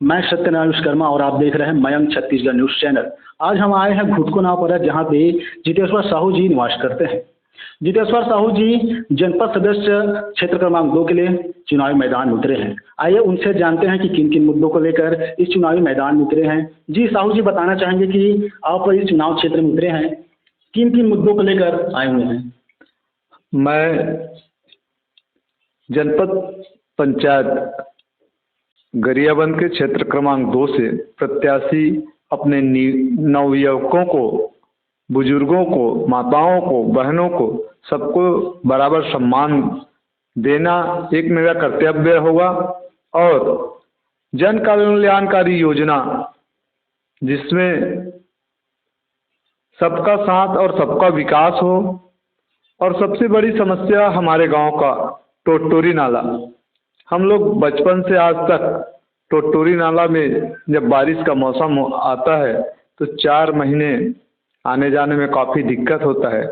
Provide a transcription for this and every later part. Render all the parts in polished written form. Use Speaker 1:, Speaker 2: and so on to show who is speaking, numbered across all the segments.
Speaker 1: मैं सत्यनारायण विश्वकर्मा और आप देख रहे हैं मयंक छत्तीसगढ़ न्यूज चैनल। आज हम आए हैं घुटको नाव पर, जहां पे जितेश्वर साहू जी निवास करते हैं। जितेश्वर साहू जी जनपद सदस्य क्षेत्र क्रमांक 2 के लिए चुनावी मैदान में उतरे हैं। आइए उनसे जानते हैं कि किन किन मुद्दों को लेकर इस चुनावी मैदान में उतरे हैं। जी साहू जी, बताना चाहेंगे कि आप इस चुनाव क्षेत्र में उतरे हैं, किन किन मुद्दों को लेकर आए हुए हैं।
Speaker 2: मैं जनपद पंचायत गरियाबंद के क्षेत्र क्रमांक 2 से प्रत्याशी अपने नवयुवकों को, बुजुर्गों को, माताओं को, बहनों को, सबको बराबर सम्मान देना एक मेरा कर्तव्य होगा। और जन कल्याणकारी योजना जिसमें सबका साथ और सबका विकास हो। और सबसे बड़ी समस्या हमारे गांव का टोटोरी नाला। हम लोग बचपन से आज तक टोटोरी नाला में जब बारिश का मौसम आता है तो 4 महीने आने जाने में काफ़ी दिक्कत होता है।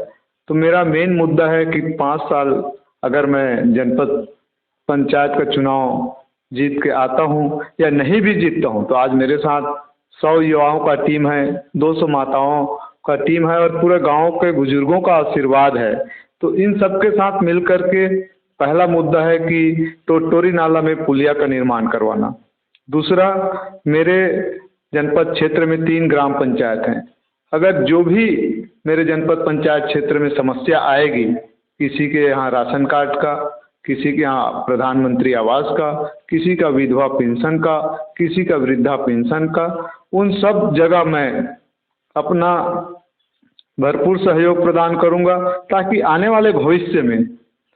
Speaker 2: तो मेरा मेन मुद्दा है कि 5 साल अगर मैं जनपद पंचायत का चुनाव जीत के आता हूँ या नहीं भी जीतता हूँ तो आज मेरे साथ 100 युवाओं का टीम है, 200 माताओं का टीम है और पूरे गांव के बुजुर्गों का आशीर्वाद है। तो इन सब के साथ मिल कर के पहला मुद्दा है कि टोटोरी नाला में पुलिया का निर्माण करवाना। दूसरा, मेरे जनपद क्षेत्र में 3 ग्राम पंचायत हैं। अगर जो भी मेरे जनपद पंचायत क्षेत्र में समस्या आएगी, किसी के यहाँ राशन कार्ड का, किसी के यहाँ प्रधानमंत्री आवास का, किसी का विधवा पेंशन का, किसी का वृद्धा पेंशन का, उन सब जगह मैं अपना भरपूर सहयोग प्रदान करूंगा ताकि आने वाले भविष्य में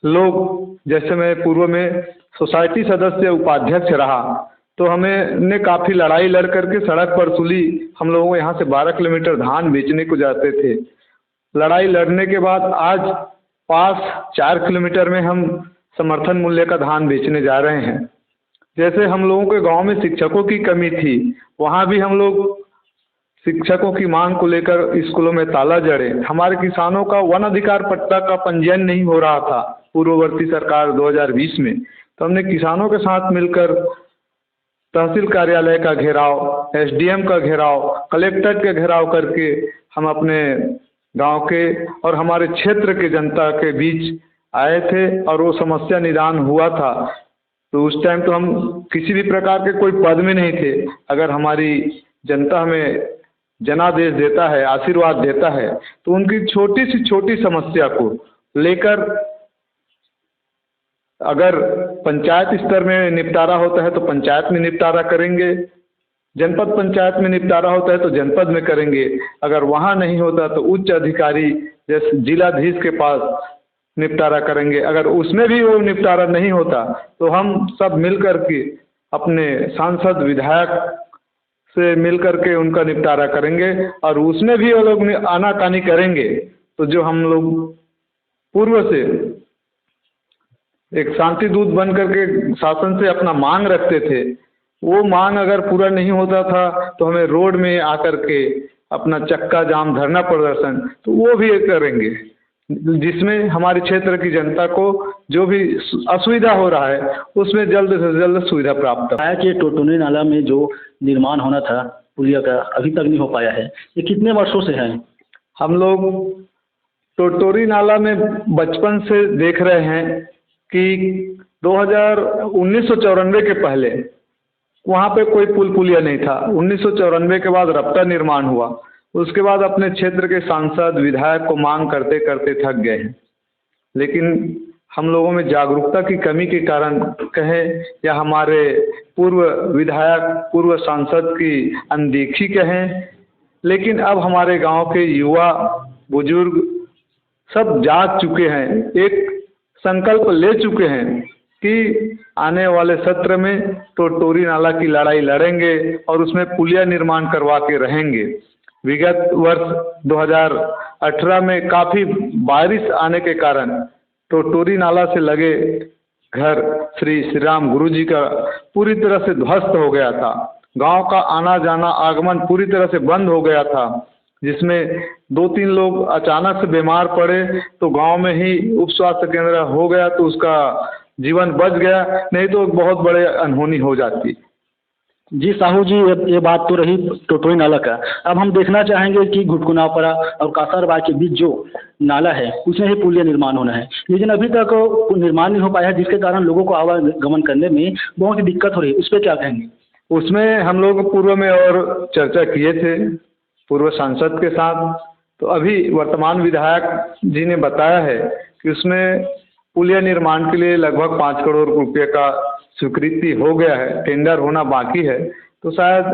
Speaker 2: लोग, जैसे मैं पूर्व में सोसाइटी सदस्य उपाध्यक्ष रहा तो हमने काफ़ी लड़ाई लड़ करके सड़क पर सुली, हम लोगों यहाँ से 12 किलोमीटर धान बेचने को जाते थे। लड़ाई लड़ने के बाद आज पास 4 किलोमीटर में हम समर्थन मूल्य का धान बेचने जा रहे हैं। जैसे हम लोगों के गांव में शिक्षकों की कमी थी, वहाँ भी हम लोग शिक्षकों की मांग को लेकर स्कूलों में ताला जड़े। हमारे किसानों का वन अधिकार पट्टा का पंजीयन नहीं हो रहा था पूर्ववर्ती सरकार 2020 में। तो हमने किसानों के साथ मिलकर तहसील कार्यालय का घेराव, एसडीएम का घेराव, कलेक्टर के घेराव करके हम अपने गांव के और हमारे क्षेत्र के जनता के बीच आए थे और वो समस्या निदान हुआ था। तो उस टाइम तो हम किसी भी प्रकार के कोई पद में नहीं थे। अगर हमारी जनता हमें जनादेश देता है, आशीर्वाद देता है, तो उनकी छोटी से छोटी समस्या को लेकर अगर पंचायत स्तर में निपटारा होता है तो पंचायत में निपटारा करेंगे, जनपद पंचायत में निपटारा होता है तो जनपद में करेंगे, अगर वहाँ नहीं होता तो उच्च अधिकारी जैसे जिलाधीश के पास निपटारा करेंगे। अगर उसमें भी वो निपटारा नहीं होता तो हम सब मिल कर के अपने सांसद विधायक से मिल कर के उनका निपटारा करेंगे और उसमें भी वो लोग आनाकानी करेंगे। तो जो हम लोग पूर्व से एक शांति दूत बन करके शासन से अपना मांग रखते थे, वो मांग अगर पूरा नहीं होता था तो हमें रोड में आकर के अपना चक्का जाम, धरना प्रदर्शन, तो वो भी करेंगे जिसमें हमारे क्षेत्र की जनता को जो भी असुविधा हो रहा है उसमें जल्द से जल्द सुविधा प्राप्त हो।
Speaker 1: आया कि टोटोरी नाला में जो निर्माण होना था पुलिया का अभी तक नहीं हो पाया है, ये कितने वर्षों से है?
Speaker 2: हम लोग टोटोरी नाला में बचपन से देख रहे हैं कि 1994 के पहले वहाँ पे कोई पुलिया नहीं था। 1994 के बाद रपटा निर्माण हुआ। उसके बाद अपने क्षेत्र के सांसद विधायक को मांग करते करते थक गए हैं, लेकिन हम लोगों में जागरूकता की कमी के कारण कहें या हमारे पूर्व विधायक, पूर्व सांसद की अनदेखी कहें, लेकिन अब हमारे गांव के युवा बुजुर्ग सब जाग चुके हैं, एक संकल्प ले चुके हैं कि आने वाले सत्र में टोटोरी नाला की लड़ाई लड़ेंगे और उसमें पुलिया निर्माण करवा के रहेंगे। विगत वर्ष 2018 में काफ़ी बारिश आने के कारण टोटोरी नाला से लगे घर श्री राम गुरु जी का पूरी तरह से ध्वस्त हो गया था। गांव का आना जाना, आगमन पूरी तरह से बंद हो गया था, जिसमें 2-3 लोग अचानक से बीमार पड़े तो गांव में ही उप स्वास्थ्य केंद्र हो गया तो उसका जीवन बच गया, नहीं तो बहुत बड़े अनहोनी हो जाती।
Speaker 1: जी साहू जी, ये बात तो रही टोटोई नाला का। अब हम देखना चाहेंगे कि घुटकुनापरा और कासरबाग के बीच जो नाला है उसमें ही पुलिया निर्माण होना है, लेकिन अभी तक वो निर्माण नहीं हो पाया है, जिसके कारण लोगों को आवागमन करने में बहुत ही दिक्कत हो रही है। उस पर क्या कहेंगे?
Speaker 2: उसमें हम लोग पूर्व में और चर्चा किए थे पूर्व सांसद के साथ। तो अभी वर्तमान विधायक जी ने बताया है कि उसमें पुलिया निर्माण के लिए लगभग 5 करोड़ रुपये का स्वीकृति हो गया है, टेंडर होना बाकी है। तो शायद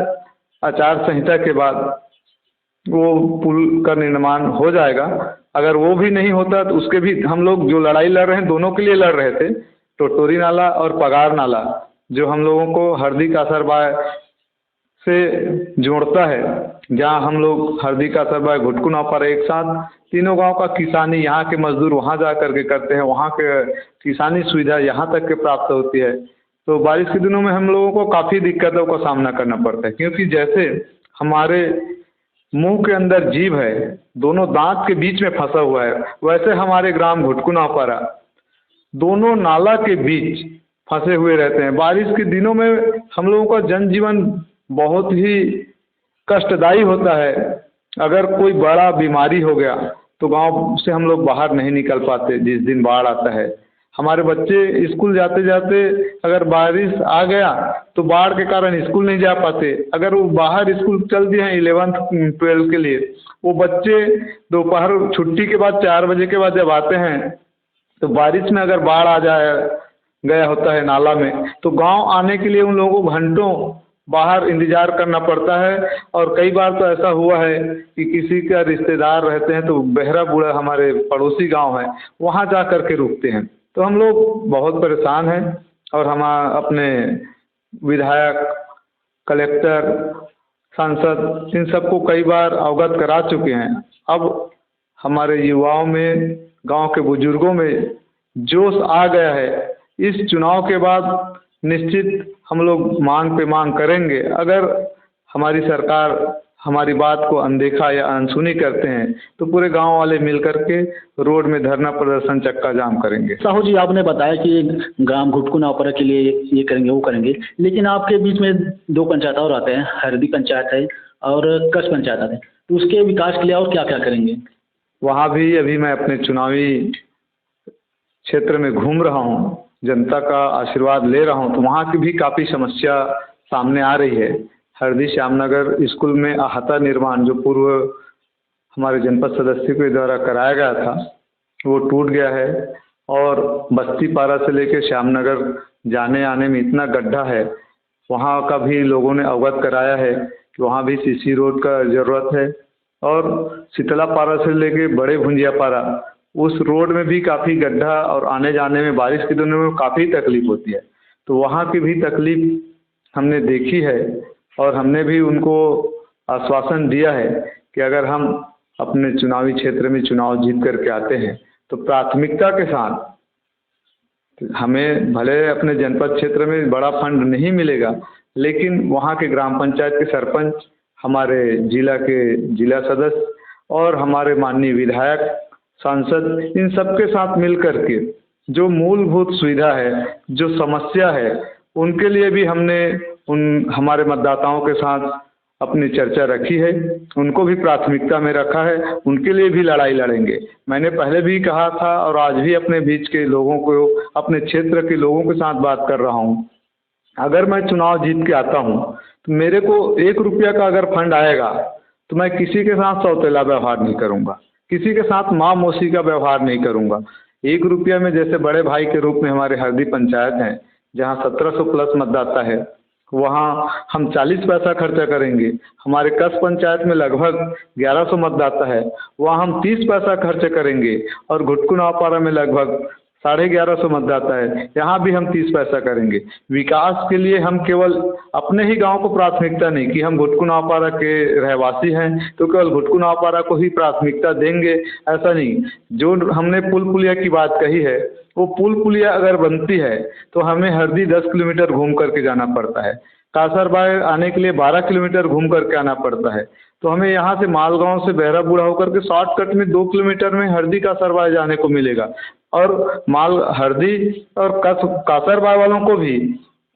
Speaker 2: आचार संहिता के बाद वो पुल का निर्माण हो जाएगा। अगर वो भी नहीं होता तो उसके भी हम लोग जो लड़ाई लड़ रहे हैं, दोनों के लिए लड़ रहे थे, टोटोरी नाला और पगार नाला, जो हम लोगों को हरदी कासरबाग से जोड़ता है, जहाँ हम लोग हरदी कासरबाग घुटकुनाव पर एक साथ तीनों गांव का किसानी, यहाँ के मजदूर वहाँ जा करके करते हैं, वहाँ के किसानी सुविधा यहाँ तक के प्राप्त होती है। तो बारिश के दिनों में हम लोगों को काफ़ी दिक्कतों का सामना करना पड़ता है, क्योंकि जैसे हमारे मुंह के अंदर जीभ है, दोनों दांत के बीच में फंसा हुआ है, वैसे हमारे ग्राम घुटकुनापरा दोनों नाला के बीच फंसे हुए रहते हैं। बारिश के दिनों में हम लोगों का जनजीवन बहुत ही कष्टदायी होता है। अगर कोई बड़ा बीमारी हो गया तो गांव से हम लोग बाहर नहीं निकल पाते जिस दिन बाढ़ आता है। हमारे बच्चे स्कूल जाते जाते अगर बारिश आ गया तो बाढ़ के कारण स्कूल नहीं जा पाते। अगर वो बाहर स्कूल चल दिए हैं 11th-12 के लिए, वो बच्चे दोपहर छुट्टी के बाद 4 बजे के बाद जब आते हैं तो बारिश में अगर बाढ़ आ जाए गया होता है नाला में, तो गांव आने के लिए उन लोगों को घंटों बाहर इंतजार करना पड़ता है। और कई बार तो ऐसा हुआ है कि किसी का रिश्तेदार रहते हैं तो बहरा बूढ़ा हमारे पड़ोसी गांव है, वहां जा कर के रुकते हैं। तो हम लोग बहुत परेशान हैं और हम अपने विधायक, कलेक्टर, सांसद इन सबको कई बार अवगत करा चुके हैं। अब हमारे युवाओं में, गांव के बुजुर्गों में जोश आ गया है। इस चुनाव के बाद निश्चित हम लोग मांग पे मांग करेंगे। अगर हमारी सरकार हमारी बात को अनदेखा या अनसुनी करते हैं तो पूरे गांव वाले मिलकर के रोड में धरना प्रदर्शन, चक्का जाम करेंगे।
Speaker 1: साहू जी, आपने बताया कि ग्राम घुटकुनापरा के लिए ये करेंगे वो करेंगे, लेकिन आपके बीच में 2 पंचायत और आते हैं, हरदी पंचायत है और कच्छ पंचायत आते हैं, तो उसके विकास के लिए और क्या क्या करेंगे?
Speaker 2: वहाँ भी अभी मैं अपने चुनावी क्षेत्र में घूम रहा हूँ, जनता का आशीर्वाद ले रहा हूँ, तो वहाँ की भी काफ़ी समस्या सामने आ रही है। हरदी श्यामनगर स्कूल में अहाता निर्माण जो पूर्व हमारे जनपद सदस्य के द्वारा कराया गया था वो टूट गया है। और बस्ती पारा से लेकर श्यामनगर जाने आने में इतना गड्ढा है, वहाँ का भी लोगों ने अवगत कराया है कि वहाँ भी सीसी रोड का ज़रूरत है। और शीतला पारा से लेके बड़े भुंजिया पारा, उस रोड में भी काफ़ी गड्ढा और आने जाने में बारिश के दिनों में काफ़ी तकलीफ होती है। तो वहाँ की भी तकलीफ हमने देखी है और हमने भी उनको आश्वासन दिया है कि अगर हम अपने चुनावी क्षेत्र में चुनाव जीत करके आते हैं तो प्राथमिकता के साथ, हमें भले अपने जनपद क्षेत्र में बड़ा फंड नहीं मिलेगा, लेकिन वहाँ के ग्राम पंचायत के सरपंच, हमारे जिला के जिला सदस्य और हमारे माननीय विधायक, सांसद, इन सब के साथ मिल कर के जो मूलभूत सुविधा है, जो समस्या है, उनके लिए भी हमने हमारे मतदाताओं के साथ अपनी चर्चा रखी है। उनको भी प्राथमिकता में रखा है, उनके लिए भी लड़ाई लड़ेंगे। मैंने पहले भी कहा था और आज भी अपने बीच के लोगों को, अपने क्षेत्र के लोगों के साथ बात कर रहा हूँ। अगर मैं चुनाव जीत के आता हूँ तो मेरे को 1 रुपया का अगर फंड आएगा तो मैं किसी के साथ सौतेला व्यवहार नहीं करूँगा, किसी के साथ माँ मौसी का व्यवहार नहीं करूँगा। 1 रुपया में जैसे बड़े भाई के रूप में हमारे हरदी पंचायत है जहाँ 1700 प्लस मतदाता है, वहाँ हम 40 पैसा खर्चा करेंगे। हमारे कस्ब पंचायत में लगभग 1100 मतदाता है, वहाँ हम 30 पैसा खर्च करेंगे। और घुटकुनापारा में लगभग 1150 मतदाता है, यहाँ भी हम 30 पैसा करेंगे। विकास के लिए हम केवल अपने ही गांव को प्राथमिकता नहीं कि हम घुटकुनापारा के रहवासी हैं तो केवल घुटकुनापारा को ही प्राथमिकता देंगे, ऐसा नहीं। जो हमने पुल पुलिया की बात कही है, वो पुल पुलिया अगर बनती है तो हमें हरदी 10 किलोमीटर घूम करके जाना पड़ता है, कासरबाग आने के लिए 12 किलोमीटर घूम करके आना पड़ता है। तो हमें यहाँ से मालगांव से बहरा बूढ़ा होकर के शॉर्टकट में 2 किलोमीटर में हरदी कासरबाग जाने को मिलेगा। और हरदी और कासरबाग वालों को भी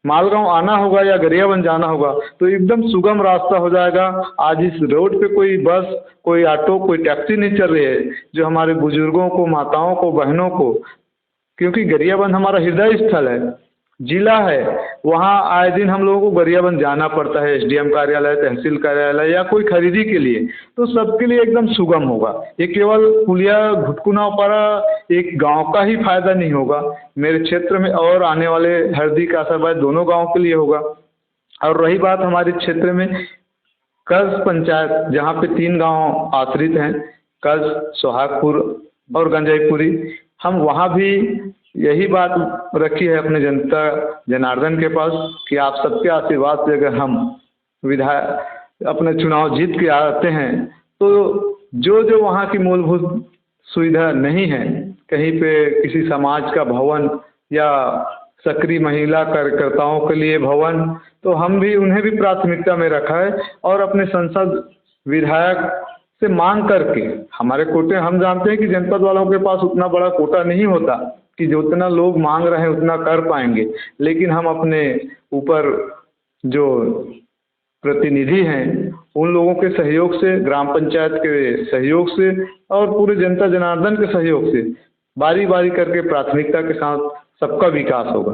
Speaker 2: मालगांव आना होगा या गरियाबंद जाना होगा तो एकदम सुगम रास्ता हो जाएगा। आज इस रोड पे कोई बस, कोई ऑटो, कोई टैक्सी नहीं चल रही है, जो हमारे बुजुर्गों को, माताओं को, बहनों को, क्योंकि गरियाबंद हमारा हृदय स्थल है, जिला है, वहाँ आए दिन हम लोगों को गरियाबंद जाना पड़ता है, एसडीएम कार्यालय, तहसील कार्यालय या कोई खरीदी के लिए, तो सबके लिए एकदम सुगम होगा। ये केवल पुलिया घुटकुना पारा एक गांव का ही फायदा नहीं होगा, मेरे क्षेत्र में और आने वाले हरदी कासाबाद दोनों गांव के लिए होगा। और रही बात हमारे क्षेत्र में कर्ज पंचायत, जहाँ पे 3 गांव आश्रित हैं, कर्ज, सोहागपुर और गंजईपुरी, हम वहाँ भी यही बात रखी है अपने जनता जनार्दन के पास कि आप सबके आशीर्वाद से अगर हम विधायक अपने चुनाव जीत के आते हैं तो जो जो वहाँ की मूलभूत सुविधा नहीं है, कहीं पे किसी समाज का भवन या सक्रिय महिला कार्यकर्ताओं के लिए भवन, तो हम भी उन्हें भी प्राथमिकता में रखा है और अपने संसद विधायक से मांग करके, हमारे कोटे हम जानते हैं कि जनपद वालों के पास उतना बड़ा कोटा नहीं होता कि जो उतना लोग मांग रहे हैं उतना कर पाएंगे, लेकिन हम अपने ऊपर जो प्रतिनिधि हैं उन लोगों के सहयोग से, ग्राम पंचायत के सहयोग से और पूरे जनता जनार्दन के सहयोग से बारी बारी करके प्राथमिकता के साथ सबका विकास होगा।